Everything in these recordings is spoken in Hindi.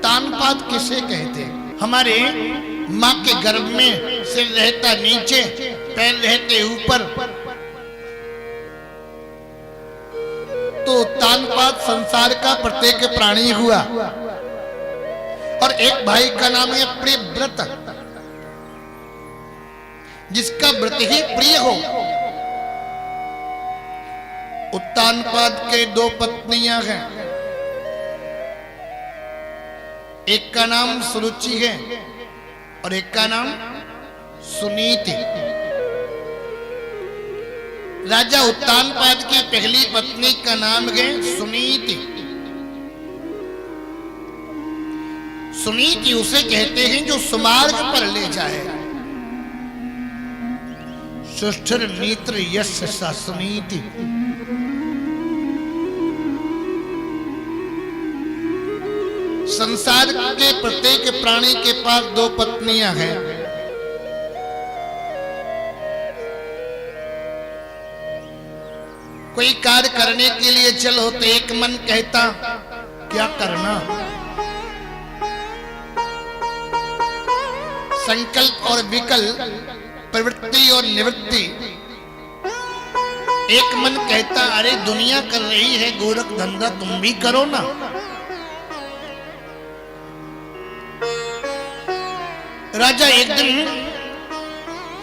उत्तानपाद किसे कहते हैं? हमारे माँ के गर्भ में सिर रहता नीचे, पैर रहते ऊपर, तो उत्तानपाद संसार का प्रत्येक प्राणी हुआ। और एक भाई का नाम है प्रियव्रत, जिसका व्रत ही प्रिय हो। उत्तानपाद के दो पत्नियां हैं, एक का नाम सुरुचि है और एक का नाम सुनीति। राजा उत्तानपाद की पहली पत्नी का नाम है सुनीति। सुनीति उसे कहते हैं जो सुमार्ग पर ले जाए। सुष्ठुर नेत्र यस्य सा सुनीति। संसार के प्रत्येक प्राणी के पास दो पत्नियां हैं। कोई कार्य करने के लिए चलो तो एक मन कहता क्या करना, संकल्प और विकल्प, प्रवृत्ति और निवृत्ति। एक मन कहता अरे दुनिया कर रही है गोरख धंधा, तुम भी करो ना। राजा एक दिन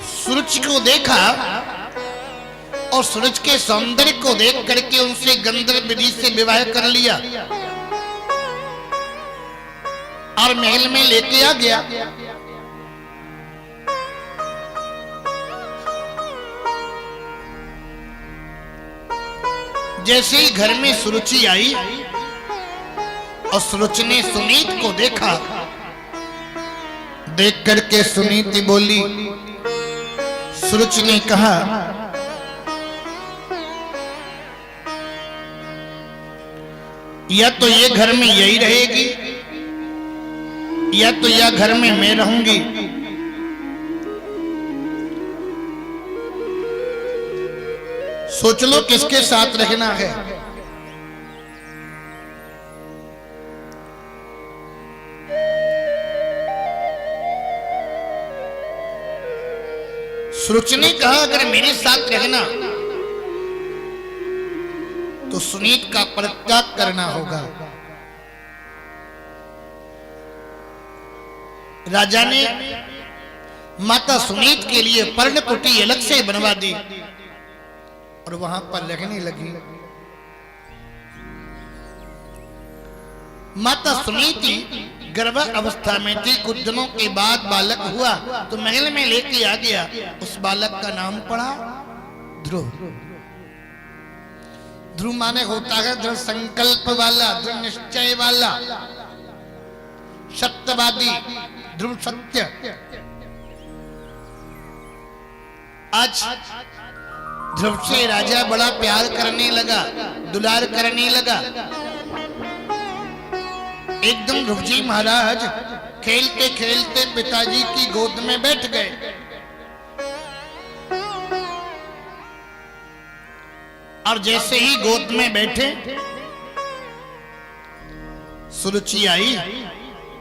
सूरज को देखा और सूरज के सौंदर्य को देख करके उनसे गंधर्व विधि से विवाह कर लिया और महल में लेके आ गया। जैसे ही घर में सुरुचि आई और सुरुचि ने सुनीत को देखा, देख करके सुनीति बोली, सुरुचि ने कहा या तो ये घर में यही रहेगी या तो यह घर में मैं रहूंगी। सोच लो किसके साथ रहना है। सुरुचि ने कहा अगर मेरे साथ रहना तो सुनीत का परित्याग करना होगा। राजा ने माता सुनीत के लिए पर्णकुटी अलग से बनवा दी और वहां पर रहने लगी। माता सुनीति गर्भ अवस्था में थी। कुछ दिनों के बाद बालक हुआ तो महल में लेके आ गया। उस बालक का नाम पड़ा ध्रुव। ध्रुव माने होता है दृढ़ संकल्प वाला, दृढ़ निश्चय वाला, सत्यवादी, ध्रुव सत्य। आज ध्रुव से राजा बड़ा प्यार करने लगा, दुलार करने लगा। एकदम ध्रुव जी महाराज खेलते खेलते पिताजी की गोद में बैठ गए और जैसे ही गोद में बैठे सुरुचि आई,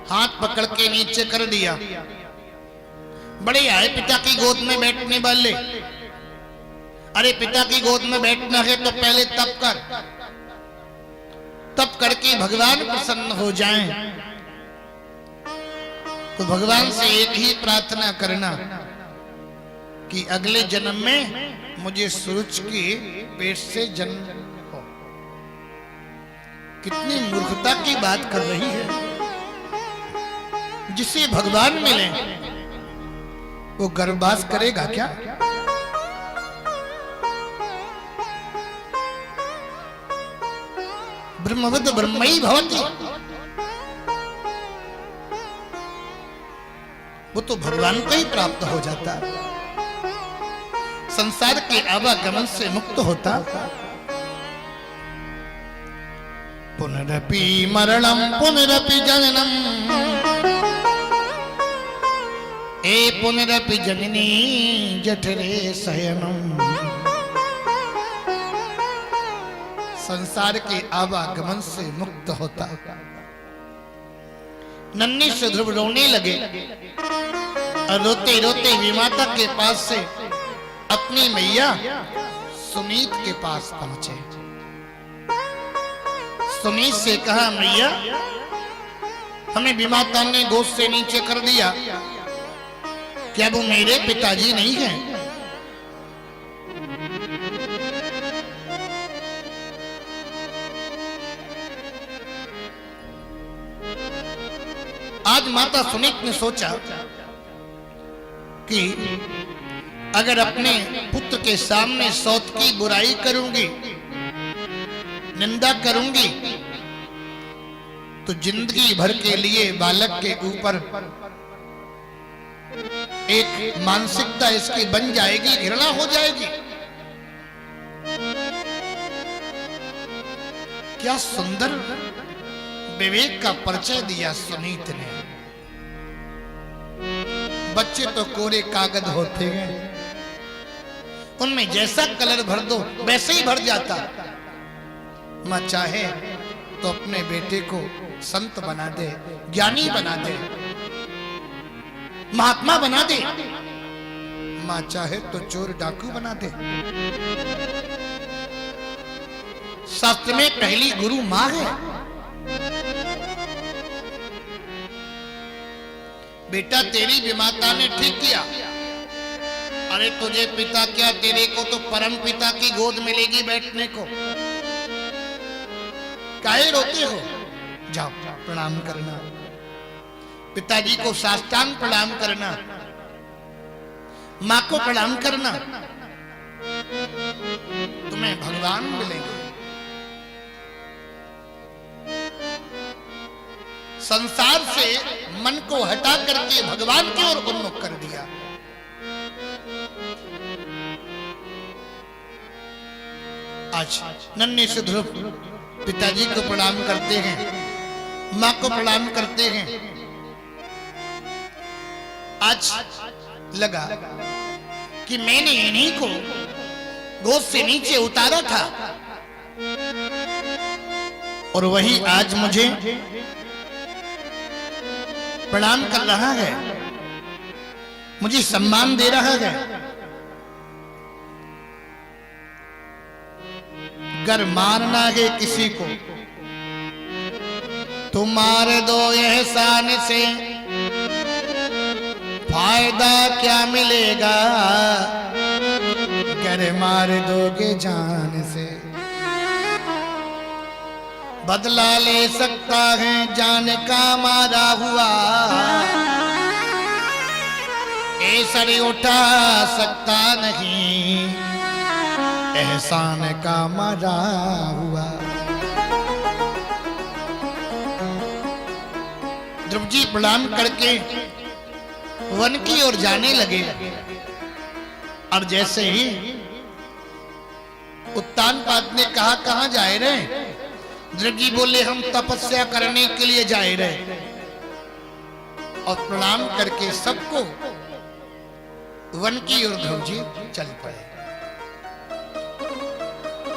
हाथ पकड़ के नीचे कर दिया। बड़े आए पिता की गोद में बैठने वाले। अरे पिता की गोद में बैठना है तो पहले तप कर, तप करके भगवान प्रसन्न हो जाएं। तो भगवान से एक ही प्रार्थना करना कि अगले जन्म में मुझे सूरज के पेट से जन्म हो। कितनी मूर्खता की बात कर रही है। जिसे भगवान मिले वो गर्भवास करेगा क्या? ब्रह्मवद ब्रह्मई भवति, वो तो भगवान को ही प्राप्त हो जाता, संसार के आवागमन से मुक्त होता। पुनरपि मरणम पुनरपि जननम ए पुनरपि जननी जठरे शयनम। संसार के आवागमन से मुक्त होता। नन्ही से ध्रुव रोने लगे और रोते रोते विमाता के पास से अपनी मैया सुनीत के पास पहुंचे। सुनीत से कहा, मैया हमें विमाता ने गोद से नीचे कर दिया, क्या वो मेरे पिताजी नहीं हैं? आज माता सुनीत ने सोचा कि अगर अपने पुत्र के सामने सौत की बुराई करूंगी, निंदा करूंगी, तो जिंदगी भर के लिए बालक के ऊपर एक मानसिकता इसकी बन जाएगी, घृणा हो जाएगी। क्या सुंदर विवेक का परिचय दिया सुनीत ने। बच्चे तो कोरे कागज होते हैं, उनमें जैसा कलर भर दो वैसे ही भर जाता। मां चाहे तो अपने बेटे को संत बना दे, ज्ञानी बना दे, महात्मा बना दे। मां चाहे तो चोर डाकू बना दे। शास्त्र में पहली गुरु मां है। बेटा तेरी विमाता ने ठीक किया। अरे तुझे पिता क्या, तेरे को तो परम पिता की गोद मिलेगी बैठने को। काहे रोते हो? जाओ प्रणाम करना, पिताजी को साष्टांग प्रणाम करना, मां को प्रणाम करना, तुम्हें भगवान मिलेंगे। संसार से मन को हटा करके भगवान की ओर उन्मुख कर दिया। आज नन्हे से ध्रुव पिताजी को प्रणाम करते हैं, मां को प्रणाम करते हैं। आज लगा कि मैंने इन्हीं को गोद से नीचे उतारा था और वही आज मुझे प्रणाम कर रहा है, मुझे सम्मान दे रहा है। अगर मारना है किसी को तो मार दो एहसान से, फायदा क्या मिलेगा अगर मार दोगे जान से। बदला ले सकता है जान का मारा हुआ, सर उठा सकता नहीं एहसान का मारा हुआ। ध्रुव जी प्रणाम करके वन की ओर जाने लगे और जैसे ही उत्तानपाद ने कहा, कहां जाए रहे? ध्रुव जी बोले, हम तपस्या करने के लिए जाए रहे। और प्रणाम करके सबको वन की ओर ध्रुव जी चल पड़े।